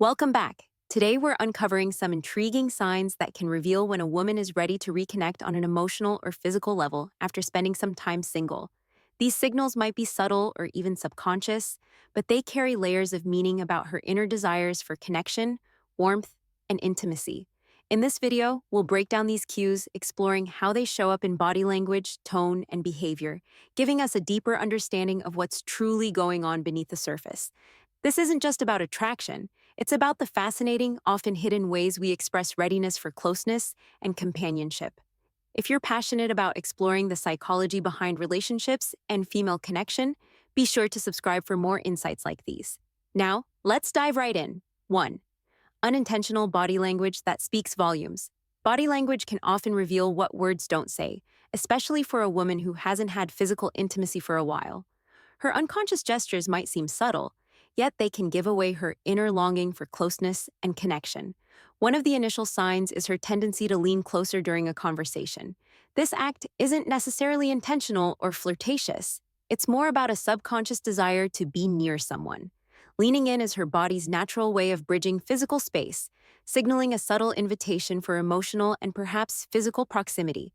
Welcome back. Today we're uncovering some intriguing signs that can reveal when a woman is ready to reconnect on an emotional or physical level after spending some time single. These signals might be subtle or even subconscious, but they carry layers of meaning about her inner desires for connection, warmth, and intimacy. In this video, we'll break down these cues, exploring how they show up in body language, tone, and behavior, giving us a deeper understanding of what's truly going on beneath the surface. This isn't just about attraction. It's about the fascinating, often hidden ways we express readiness for closeness and companionship. If you're passionate about exploring the psychology behind relationships and female connection, be sure to subscribe for more insights like these. Now, let's dive right in. 1. Unintentional body language that speaks volumes. Body language can often reveal what words don't say, especially for a woman who hasn't had physical intimacy for a while. Her unconscious gestures might seem subtle, yet they can give away her inner longing for closeness and connection. One of the initial signs is her tendency to lean closer during a conversation. This act isn't necessarily intentional or flirtatious. It's more about a subconscious desire to be near someone. Leaning in is her body's natural way of bridging physical space, signaling a subtle invitation for emotional and perhaps physical proximity.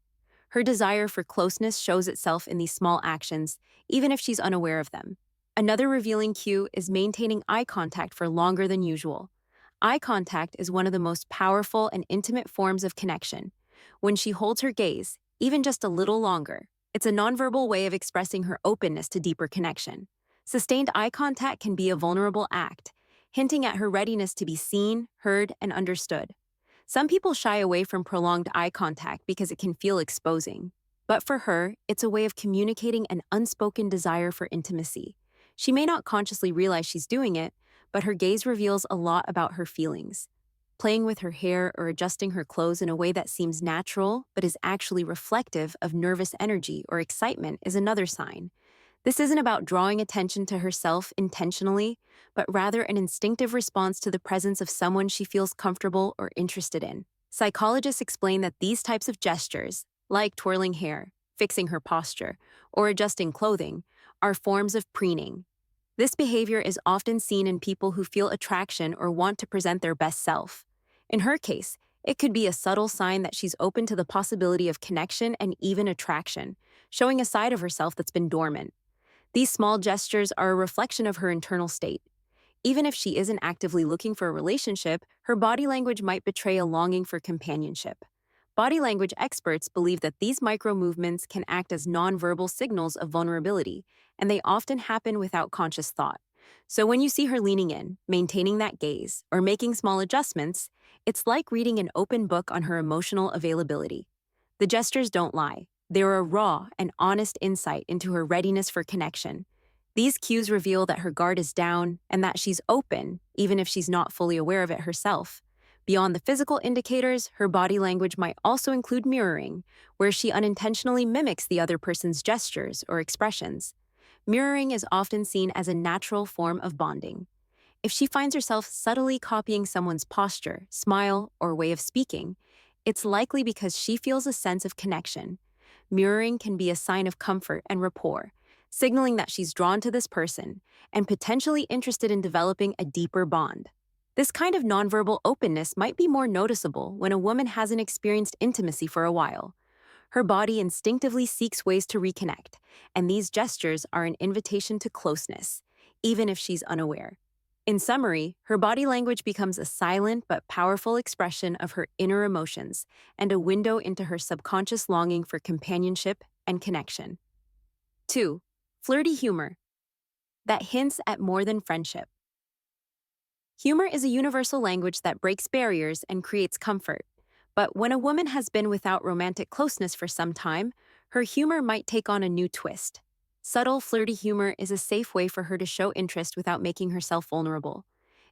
Her desire for closeness shows itself in these small actions, even if she's unaware of them. Another revealing cue is maintaining eye contact for longer than usual. Eye contact is one of the most powerful and intimate forms of connection. When she holds her gaze, even just a little longer, it's a nonverbal way of expressing her openness to deeper connection. Sustained eye contact can be a vulnerable act, hinting at her readiness to be seen, heard, and understood. Some people shy away from prolonged eye contact because it can feel exposing. But for her, it's a way of communicating an unspoken desire for intimacy. She may not consciously realize she's doing it, but her gaze reveals a lot about her feelings. Playing with her hair or adjusting her clothes in a way that seems natural but is actually reflective of nervous energy or excitement is another sign. This isn't about drawing attention to herself intentionally, but rather an instinctive response to the presence of someone she feels comfortable or interested in. Psychologists explain that these types of gestures, like twirling hair, fixing her posture, or adjusting clothing, are forms of preening. This behavior is often seen in people who feel attraction or want to present their best self. In her case, it could be a subtle sign that she's open to the possibility of connection and even attraction, showing a side of herself that's been dormant. These small gestures are a reflection of her internal state. Even if she isn't actively looking for a relationship, her body language might betray a longing for companionship. Body language experts believe that these micro-movements can act as nonverbal signals of vulnerability, and they often happen without conscious thought. So when you see her leaning in, maintaining that gaze, or making small adjustments, it's like reading an open book on her emotional availability. The gestures don't lie. They're a raw and honest insight into her readiness for connection. These cues reveal that her guard is down and that she's open, even if she's not fully aware of it herself. Beyond the physical indicators, her body language might also include mirroring, where she unintentionally mimics the other person's gestures or expressions. Mirroring is often seen as a natural form of bonding. If she finds herself subtly copying someone's posture, smile, or way of speaking, it's likely because she feels a sense of connection. Mirroring can be a sign of comfort and rapport, signaling that she's drawn to this person and potentially interested in developing a deeper bond. This kind of nonverbal openness might be more noticeable when a woman hasn't experienced intimacy for a while. Her body instinctively seeks ways to reconnect, and these gestures are an invitation to closeness, even if she's unaware. In summary, her body language becomes a silent but powerful expression of her inner emotions and a window into her subconscious longing for companionship and connection. 2. Flirty humor that hints at more than friendship. Humor is a universal language that breaks barriers and creates comfort. But when a woman has been without romantic closeness for some time, her humor might take on a new twist. Subtle, flirty humor is a safe way for her to show interest without making herself vulnerable.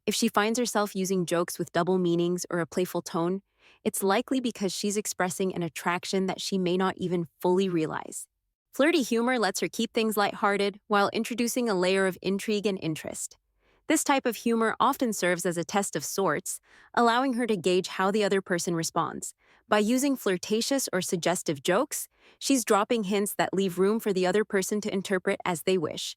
If she finds herself using jokes with double meanings or a playful tone, it's likely because she's expressing an attraction that she may not even fully realize. Flirty humor lets her keep things lighthearted while introducing a layer of intrigue and interest. This type of humor often serves as a test of sorts, allowing her to gauge how the other person responds. By using flirtatious or suggestive jokes, she's dropping hints that leave room for the other person to interpret as they wish.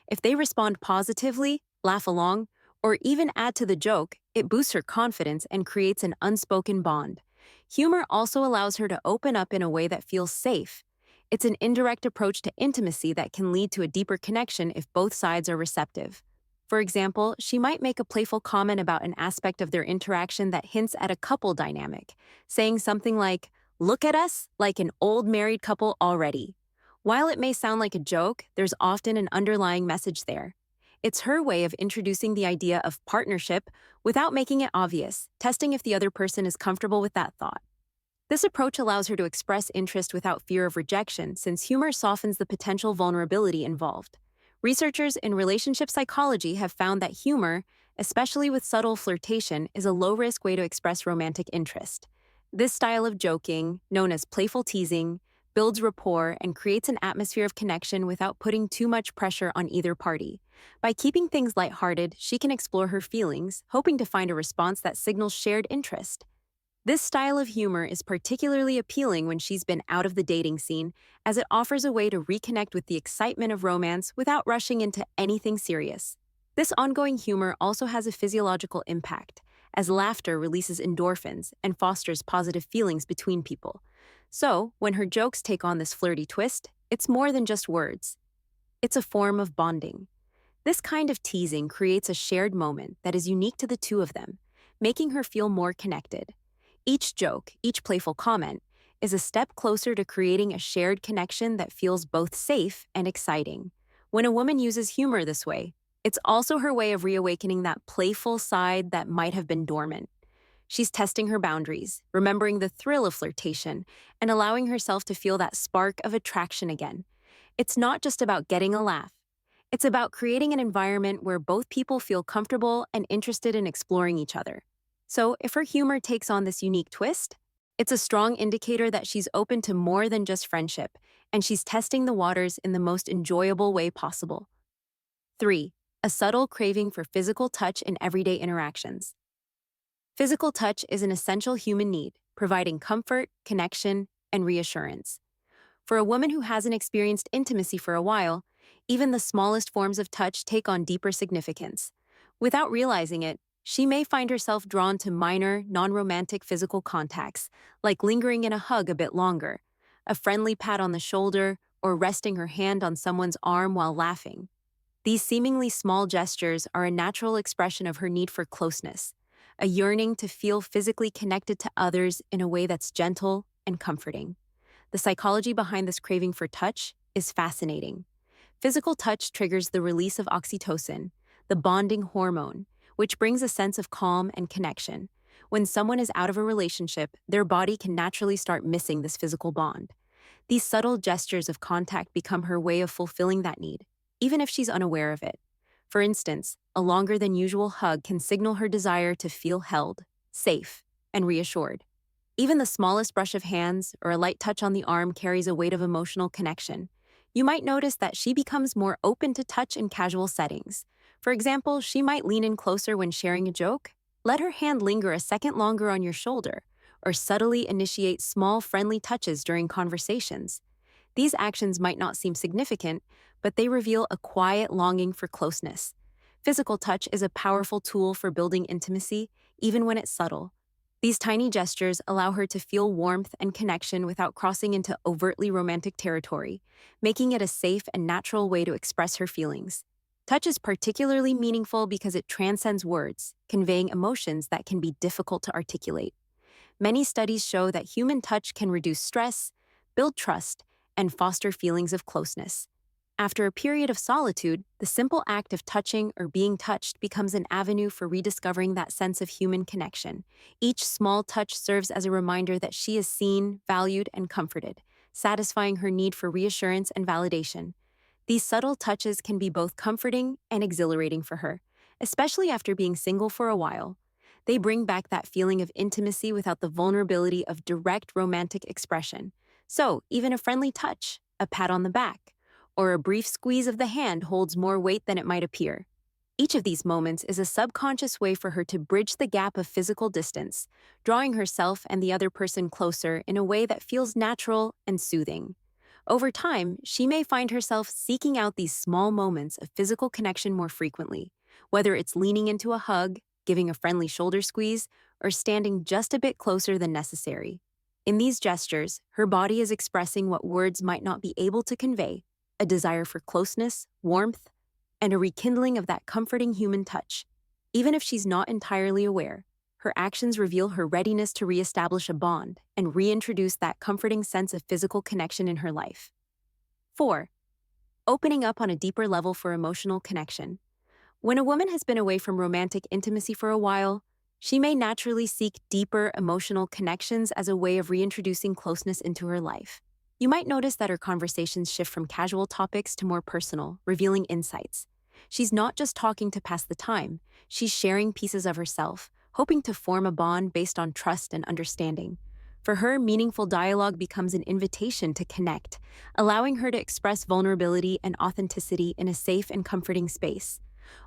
If they respond positively, laugh along, or even add to the joke, it boosts her confidence and creates an unspoken bond. Humor also allows her to open up in a way that feels safe. It's an indirect approach to intimacy that can lead to a deeper connection if both sides are receptive. For example, she might make a playful comment about an aspect of their interaction that hints at a couple dynamic, saying something like, "Look at us, like an old married couple already." While it may sound like a joke, there's often an underlying message there. It's her way of introducing the idea of partnership without making it obvious, testing if the other person is comfortable with that thought. This approach allows her to express interest without fear of rejection, since humor softens the potential vulnerability involved. Researchers in relationship psychology have found that humor, especially with subtle flirtation, is a low-risk way to express romantic interest. This style of joking, known as playful teasing, builds rapport and creates an atmosphere of connection without putting too much pressure on either party. By keeping things lighthearted, she can explore her feelings, hoping to find a response that signals shared interest. This style of humor is particularly appealing when she's been out of the dating scene, as it offers a way to reconnect with the excitement of romance without rushing into anything serious. This ongoing humor also has a physiological impact, as laughter releases endorphins and fosters positive feelings between people. So, when her jokes take on this flirty twist, it's more than just words. It's a form of bonding. This kind of teasing creates a shared moment that is unique to the two of them, making her feel more connected. Each joke, each playful comment, is a step closer to creating a shared connection that feels both safe and exciting. When a woman uses humor this way, it's also her way of reawakening that playful side that might have been dormant. She's testing her boundaries, remembering the thrill of flirtation, and allowing herself to feel that spark of attraction again. It's not just about getting a laugh. It's about creating an environment where both people feel comfortable and interested in exploring each other. So, if her humor takes on this unique twist, it's a strong indicator that she's open to more than just friendship, and she's testing the waters in the most enjoyable way possible. 3. A subtle craving for physical touch in everyday interactions. Physical touch is an essential human need, providing comfort, connection, and reassurance. For a woman who hasn't experienced intimacy for a while, even the smallest forms of touch take on deeper significance. Without realizing it, she may find herself drawn to minor, non-romantic physical contacts, like lingering in a hug a bit longer, a friendly pat on the shoulder, or resting her hand on someone's arm while laughing. These seemingly small gestures are a natural expression of her need for closeness, a yearning to feel physically connected to others in a way that's gentle and comforting. The psychology behind this craving for touch is fascinating. Physical touch triggers the release of oxytocin, the bonding hormone, which brings a sense of calm and connection. When someone is out of a relationship, their body can naturally start missing this physical bond. These subtle gestures of contact become her way of fulfilling that need, even if she's unaware of it. For instance, a longer than usual hug can signal her desire to feel held, safe, and reassured. Even the smallest brush of hands or a light touch on the arm carries a weight of emotional connection. You might notice that she becomes more open to touch in casual settings. For example, she might lean in closer when sharing a joke, let her hand linger a second longer on your shoulder, or subtly initiate small friendly touches during conversations. These actions might not seem significant, but they reveal a quiet longing for closeness. Physical touch is a powerful tool for building intimacy, even when it's subtle. These tiny gestures allow her to feel warmth and connection without crossing into overtly romantic territory, making it a safe and natural way to express her feelings. Touch is particularly meaningful because it transcends words, conveying emotions that can be difficult to articulate. Many studies show that human touch can reduce stress, build trust, and foster feelings of closeness. After a period of solitude, the simple act of touching or being touched becomes an avenue for rediscovering that sense of human connection. Each small touch serves as a reminder that she is seen, valued, and comforted, satisfying her need for reassurance and validation. These subtle touches can be both comforting and exhilarating for her, especially after being single for a while. They bring back that feeling of intimacy without the vulnerability of direct romantic expression. So, even a friendly touch, a pat on the back, or a brief squeeze of the hand holds more weight than it might appear. Each of these moments is a subconscious way for her to bridge the gap of physical distance, drawing herself and the other person closer in a way that feels natural and soothing. Over time, she may find herself seeking out these small moments of physical connection more frequently, whether it's leaning into a hug, giving a friendly shoulder squeeze, or standing just a bit closer than necessary. In these gestures, her body is expressing what words might not be able to convey: a desire for closeness, warmth, and a rekindling of that comforting human touch. Even if she's not entirely aware, her actions reveal her readiness to reestablish a bond and reintroduce that comforting sense of physical connection in her life. 4. Opening up on a deeper level for emotional connection. When a woman has been away from romantic intimacy for a while, she may naturally seek deeper emotional connections as a way of reintroducing closeness into her life. You might notice that her conversations shift from casual topics to more personal, revealing insights. She's not just talking to pass the time, she's sharing pieces of herself, hoping to form a bond based on trust and understanding. For her, meaningful dialogue becomes an invitation to connect, allowing her to express vulnerability and authenticity in a safe and comforting space.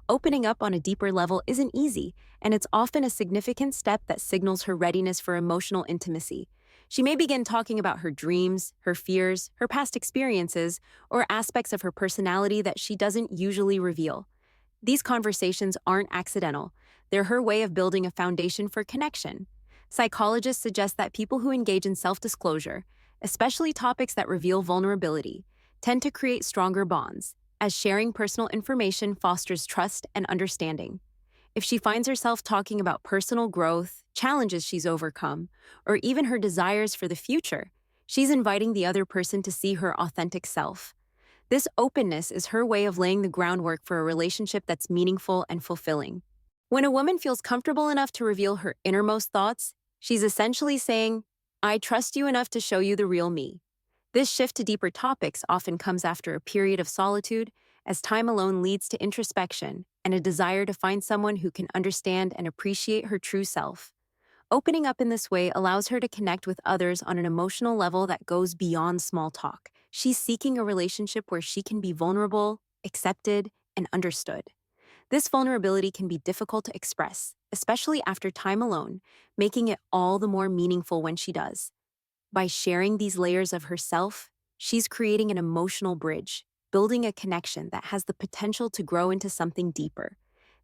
Opening up on a deeper level isn't easy, and it's often a significant step that signals her readiness for emotional intimacy. She may begin talking about her dreams, her fears, her past experiences, or aspects of her personality that she doesn't usually reveal. These conversations aren't accidental. They're her way of building a foundation for connection. Psychologists suggest that people who engage in self-disclosure, especially topics that reveal vulnerability, tend to create stronger bonds, as sharing personal information fosters trust and understanding. If she finds herself talking about personal growth, challenges she's overcome, or even her desires for the future, she's inviting the other person to see her authentic self. This openness is her way of laying the groundwork for a relationship that's meaningful and fulfilling. When a woman feels comfortable enough to reveal her innermost thoughts, she's essentially saying, "I trust you enough to show you the real me." This shift to deeper topics often comes after a period of solitude, as time alone leads to introspection and a desire to find someone who can understand and appreciate her true self. Opening up in this way allows her to connect with others on an emotional level that goes beyond small talk. She's seeking a relationship where she can be vulnerable, accepted, and understood. This vulnerability can be difficult to express, especially after time alone, making it all the more meaningful when she does. By sharing these layers of herself, she's creating an emotional bridge, building a connection that has the potential to grow into something deeper.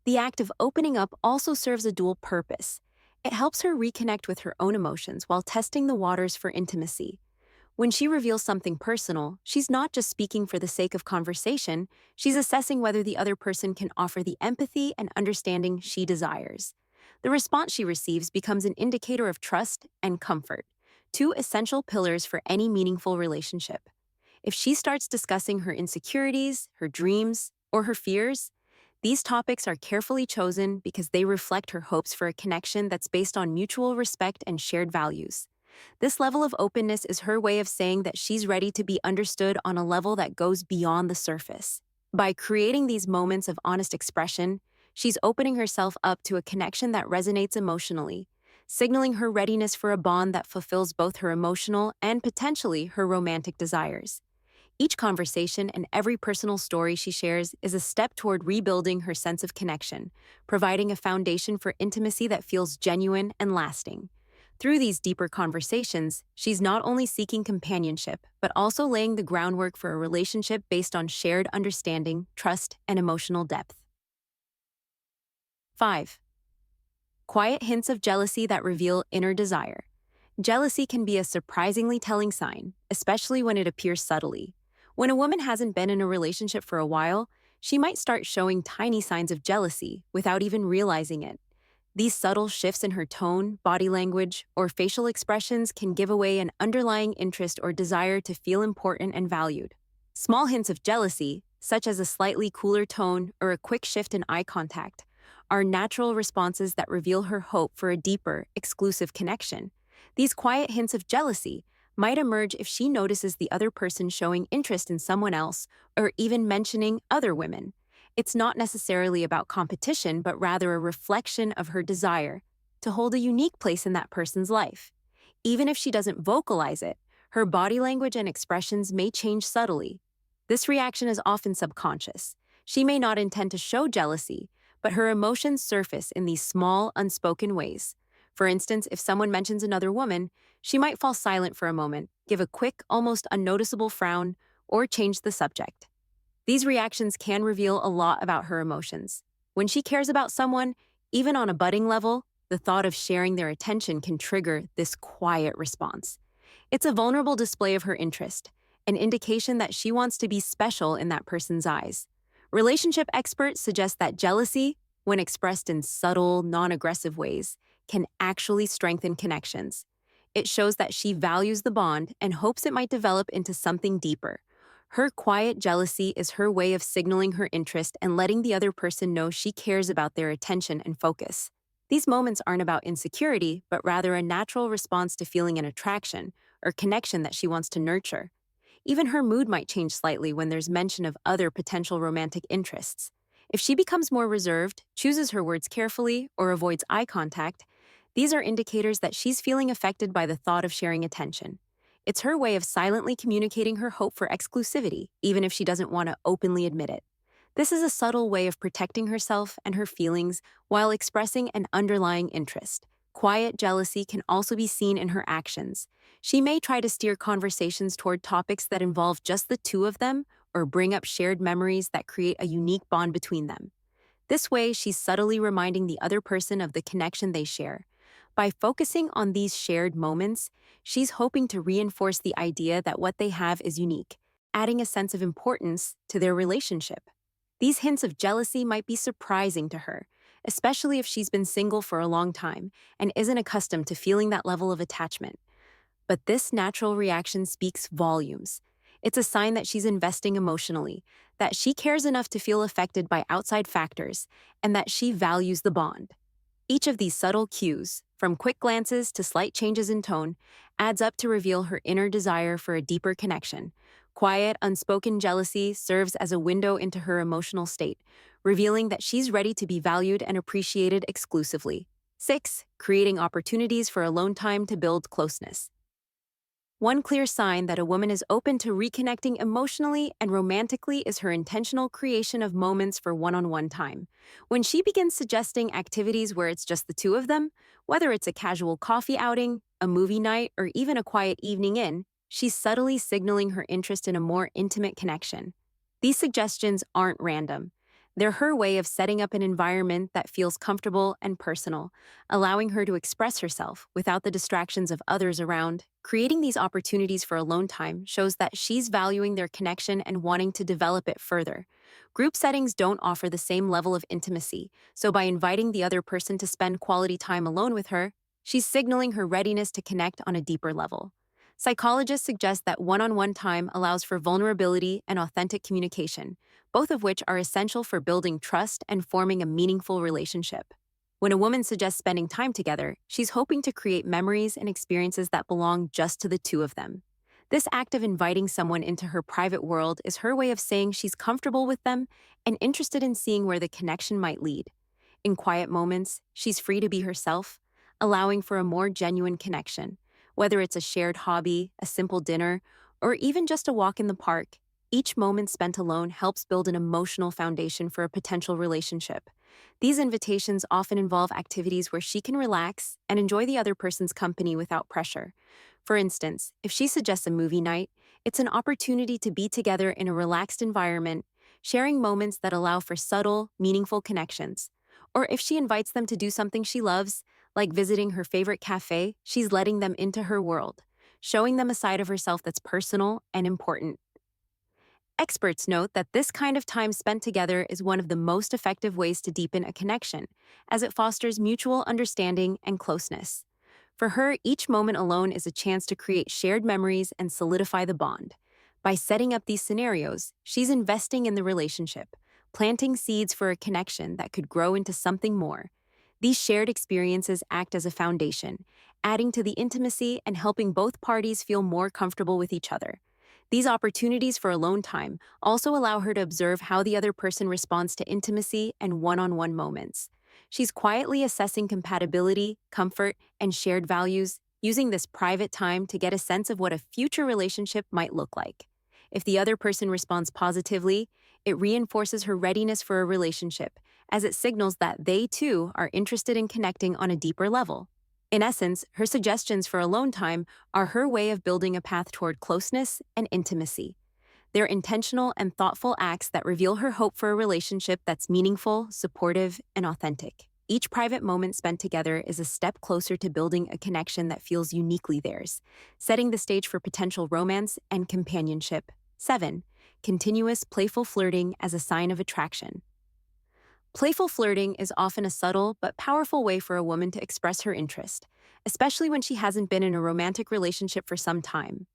The act of opening up also serves a dual purpose. It helps her reconnect with her own emotions while testing the waters for intimacy. When she reveals something personal, she's not just speaking for the sake of conversation, she's assessing whether the other person can offer the empathy and understanding she desires. The response she receives becomes an indicator of trust and comfort, two essential pillars for any meaningful relationship. If she starts discussing her insecurities, her dreams, or her fears, these topics are carefully chosen because they reflect her hopes for a connection that's based on mutual respect and shared values. This level of openness is her way of saying that she's ready to be understood on a level that goes beyond the surface. By creating these moments of honest expression, she's opening herself up to a connection that resonates emotionally, signaling her readiness for a bond that fulfills both her emotional and potentially her romantic desires. Each conversation and every personal story she shares is a step toward rebuilding her sense of connection, providing a foundation for intimacy that feels genuine and lasting. Through these deeper conversations, she's not only seeking companionship, but also laying the groundwork for a relationship based on shared understanding, trust, and emotional depth. 5. Quiet hints of jealousy that reveal inner desire. Jealousy can be a surprisingly telling sign, especially when it appears subtly. When a woman hasn't been in a relationship for a while, she might start showing tiny signs of jealousy without even realizing it. These subtle shifts in her tone, body language, or facial expressions can give away an underlying interest or desire to feel important and valued. Small hints of jealousy, such as a slightly cooler tone or a quick shift in eye contact, are natural responses that reveal her hope for a deeper, exclusive connection. These quiet hints of jealousy might emerge if she notices the other person showing interest in someone else or even mentioning other women. It's not necessarily about competition, but rather a reflection of her desire to hold a unique place in that person's life. Even if she doesn't vocalize it, her body language and expressions may change subtly. This reaction is often subconscious. She may not intend to show jealousy, but her emotions surface in these small, unspoken ways. For instance, if someone mentions another woman, she might fall silent for a moment, give a quick, almost unnoticeable frown, or change the subject. These reactions can reveal a lot about her emotions. When she cares about someone, even on a budding level, the thought of sharing their attention can trigger this quiet response. It's a vulnerable display of her interest, an indication that she wants to be special in that person's eyes. Relationship experts suggest that jealousy, when expressed in subtle, non-aggressive ways, can actually strengthen connections. It shows that she values the bond and hopes it might develop into something deeper. Her quiet jealousy is her way of signaling her interest and letting the other person know she cares about their attention and focus. These moments aren't about insecurity, but rather a natural response to feeling an attraction or connection that she wants to nurture. Even her mood might change slightly when there's mention of other potential romantic interests. If she becomes more reserved, chooses her words carefully, or avoids eye contact, these are indicators that she's feeling affected by the thought of sharing attention. It's her way of silently communicating her hope for exclusivity, even if she doesn't want to openly admit it. This is a subtle way of protecting herself and her feelings while expressing an underlying interest. Quiet jealousy can also be seen in her actions. She may try to steer conversations toward topics that involve just the two of them or bring up shared memories that create a unique bond between them. This way, she's subtly reminding the other person of the connection they share. By focusing on these shared moments, she's hoping to reinforce the idea that what they have is unique, adding a sense of importance to their relationship. These hints of jealousy might be surprising to her, especially if she's been single for a long time and isn't accustomed to feeling that level of attachment. But this natural reaction speaks volumes. It's a sign that she's investing emotionally, that she cares enough to feel affected by outside factors, and that she values the bond. Each of these subtle cues, from quick glances to slight changes in tone, adds up to reveal her inner desire for a deeper connection. Quiet, unspoken jealousy serves as a window into her emotional state, revealing that she's ready to be valued and appreciated exclusively. 6. Creating opportunities for alone time to build closeness. One clear sign that a woman is open to reconnecting emotionally and romantically is her intentional creation of moments for one-on-one time. When she begins suggesting activities where it's just the two of them, whether it's a casual coffee outing, a movie night, or even a quiet evening in, she's subtly signaling her interest in a more intimate connection. These suggestions aren't random. They're her way of setting up an environment that feels comfortable and personal, allowing her to express herself without the distractions of others around. Creating these opportunities for alone time shows that she's valuing their connection and wanting to develop it further. Group settings don't offer the same level of intimacy, so by inviting the other person to spend quality time alone with her, she's signaling her readiness to connect on a deeper level. Psychologists suggest that one-on-one time allows for vulnerability and authentic communication, both of which are essential for building trust and forming a meaningful relationship. When a woman suggests spending time together, she's hoping to create memories and experiences that belong just to the two of them. This act of inviting someone into her private world is her way of saying she's comfortable with them and interested in seeing where the connection might lead. In quiet moments, she's free to be herself, allowing for a more genuine connection. Whether it's a shared hobby, a simple dinner, or even just a walk in the park, each moment spent alone helps build an emotional foundation for a potential relationship. These invitations often involve activities where she can relax and enjoy the other person's company without pressure. For instance, if she suggests a movie night, it's an opportunity to be together in a relaxed environment, sharing moments that allow for subtle, meaningful connections. Or if she invites them to do something she loves, like visiting her favorite cafe, she's letting them into her world, showing them a side of herself that's personal and important. Experts note that this kind of time spent together is one of the most effective ways to deepen a connection, as it fosters mutual understanding and closeness. For her, each moment alone is a chance to create shared memories and solidify the bond. By setting up these scenarios, she's investing in the relationship, planting seeds for a connection that could grow into something more. These shared experiences act as a foundation, adding to the intimacy and helping both parties feel more comfortable with each other. These opportunities for alone time also allow her to observe how the other person responds to intimacy and one-on-one moments. She's quietly assessing compatibility, comfort, and shared values, using this private time to get a sense of what a future relationship might look like. If the other person responds positively, it reinforces her readiness for a relationship, as it signals that they, too, are interested in connecting on a deeper level. In essence, her suggestions for alone time are her way of building a path toward closeness and intimacy. They're intentional and thoughtful acts that reveal her hope for a relationship that's meaningful, supportive, and authentic. Each private moment spent together is a step closer to building a connection that feels uniquely theirs, setting the stage for potential romance and companionship. 7. Continuous playful flirting as a sign of attraction. Playful flirting is often a subtle but powerful way for a woman to express her interest, especially when she hasn't been in a romantic relationship for some time.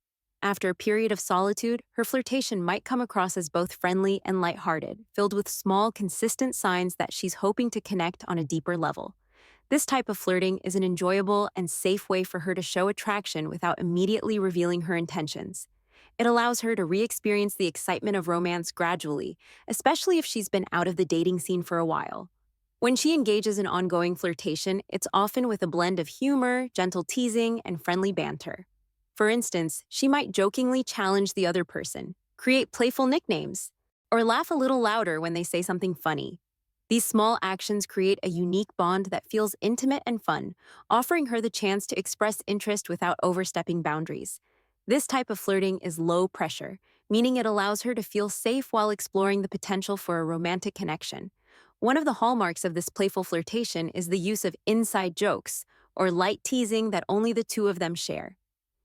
After a period of solitude, her flirtation might come across as both friendly and lighthearted, filled with small, consistent signs that she's hoping to connect on a deeper level. This type of flirting is an enjoyable and safe way for her to show attraction without immediately revealing her intentions. It allows her to re-experience the excitement of romance gradually, especially if she's been out of the dating scene for a while. When she engages in ongoing flirtation, it's often with a blend of humor, gentle teasing, and friendly banter. For instance, she might jokingly challenge the other person, create playful nicknames, or laugh a little louder when they say something funny. These small actions create a unique bond that feels intimate and fun, offering her the chance to express interest without overstepping boundaries. This type of flirting is low pressure, meaning it allows her to feel safe while exploring the potential for a romantic connection. One of the hallmarks of this playful flirtation is the use of inside jokes, or light teasing that only the two of them share.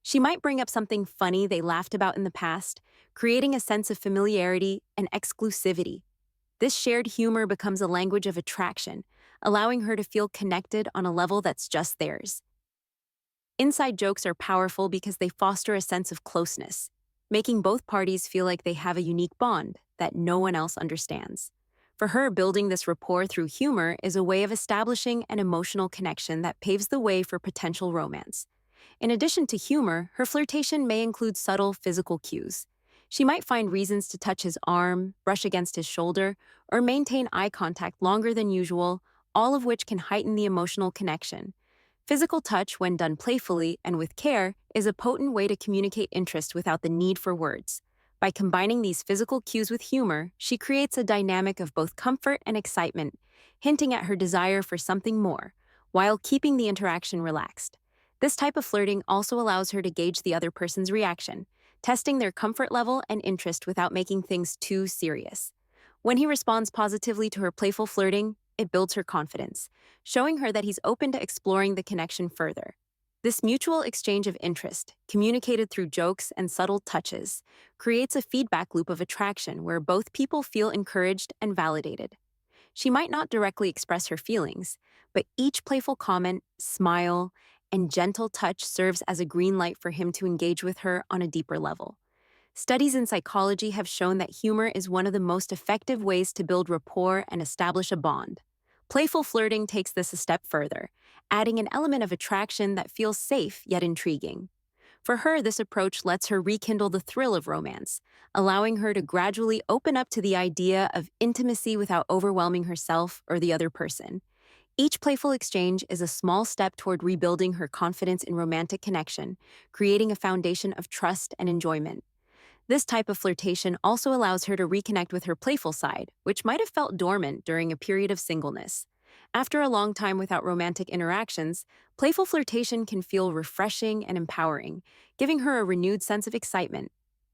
She might bring up something funny they laughed about in the past, creating a sense of familiarity and exclusivity. This shared humor becomes a language of attraction, allowing her to feel connected on a level that's just theirs. Inside jokes are powerful because they foster a sense of closeness, making both parties feel like they have a unique bond that no one else understands. For her, building this rapport through humor is a way of establishing an emotional connection that paves the way for potential romance. In addition to humor, her flirtation may include subtle physical cues. She might find reasons to touch his arm, brush against his shoulder, or maintain eye contact longer than usual, all of which can heighten the emotional connection. Physical touch, when done playfully and with care, is a potent way to communicate interest without the need for words. By combining these physical cues with humor, she creates a dynamic of both comfort and excitement, hinting at her desire for something more, while keeping the interaction relaxed. This type of flirting also allows her to gauge the other person's reaction, testing their comfort level and interest without making things too serious. When he responds positively to her playful flirting, it builds her confidence, showing her that he's open to exploring the connection further. This mutual exchange of interest, communicated through jokes and subtle touches, creates a feedback loop of attraction where both people feel encouraged and validated. She might not directly express her feelings, but each playful comment, smile, and gentle touch serves as a green light for him to engage with her on a deeper level. Studies in psychology have shown that humor is one of the most effective ways to build rapport and establish a bond. Playful flirting takes this a step further, adding an element of attraction that feels safe yet intriguing. For her, this approach lets her rekindle the thrill of romance, allowing her to gradually open up to the idea of intimacy without overwhelming herself or the other person. Each playful exchange is a small step toward rebuilding her confidence in romantic connection, creating a foundation of trust and enjoyment. This type of flirtation also allows her to reconnect with her playful side, which might have felt dormant during a period of singleness. After a long time without romantic interactions, playful flirtation can feel refreshing and empowering, giving her a renewed sense of excitement.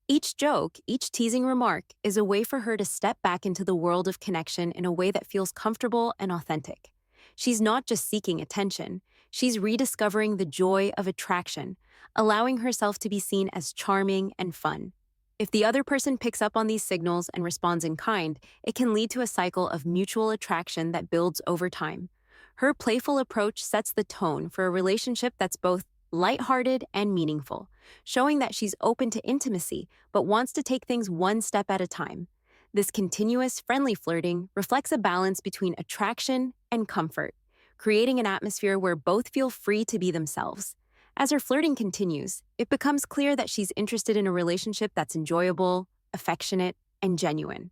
Each joke, each teasing remark, is a way for her to step back into the world of connection in a way that feels comfortable and authentic. She's not just seeking attention, she's rediscovering the joy of attraction, allowing herself to be seen as charming and fun. If the other person picks up on these signals and responds in kind, it can lead to a cycle of mutual attraction that builds over time. Her playful approach sets the tone for a relationship that's both lighthearted and meaningful, showing that she's open to intimacy but wants to take things one step at a time. This continuous, friendly flirting reflects a balance between attraction and comfort, creating an atmosphere where both feel free to be themselves. As her flirting continues, it becomes clear that she's interested in a relationship that's enjoyable, affectionate, and genuine.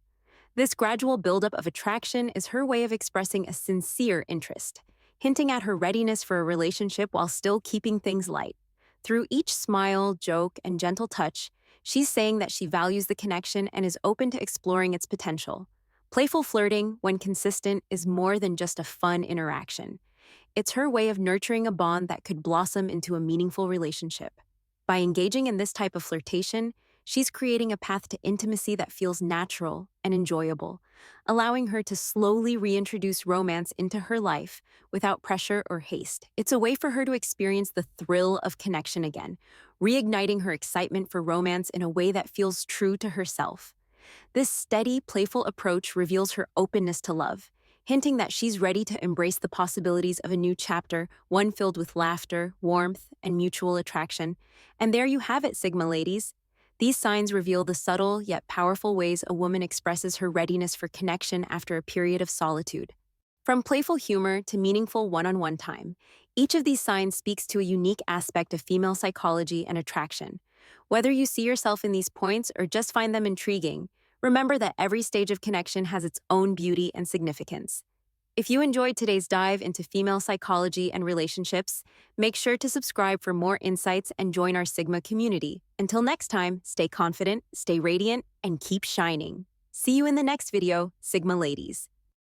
This gradual buildup of attraction is her way of expressing a sincere interest, hinting at her readiness for a relationship while still keeping things light. Through each smile, joke, and gentle touch, she's saying that she values the connection and is open to exploring its potential. Playful flirting, when consistent, is more than just a fun interaction. It's her way of nurturing a bond that could blossom into a meaningful relationship. By engaging in this type of flirtation, She's creating a path to intimacy that feels natural and enjoyable, allowing her to slowly reintroduce romance into her life without pressure or haste. It's a way for her to experience the thrill of connection again, reigniting her excitement for romance in a way that feels true to herself. This steady, playful approach reveals her openness to love, hinting that she's ready to embrace the possibilities of a new chapter, one filled with laughter, warmth, and mutual attraction. And there you have it, Sigma ladies. These signs reveal the subtle yet powerful ways a woman expresses her readiness for connection after a period of solitude. From playful humor to meaningful one-on-one time, each of these signs speaks to a unique aspect of female psychology and attraction. Whether you see yourself in these points or just find them intriguing, remember that every stage of connection has its own beauty and significance. If you enjoyed today's dive into female psychology and relationships, make sure to subscribe for more insights and join our Sigma community. Until next time, stay confident, stay radiant, and keep shining. See you in the next video, Sigma ladies.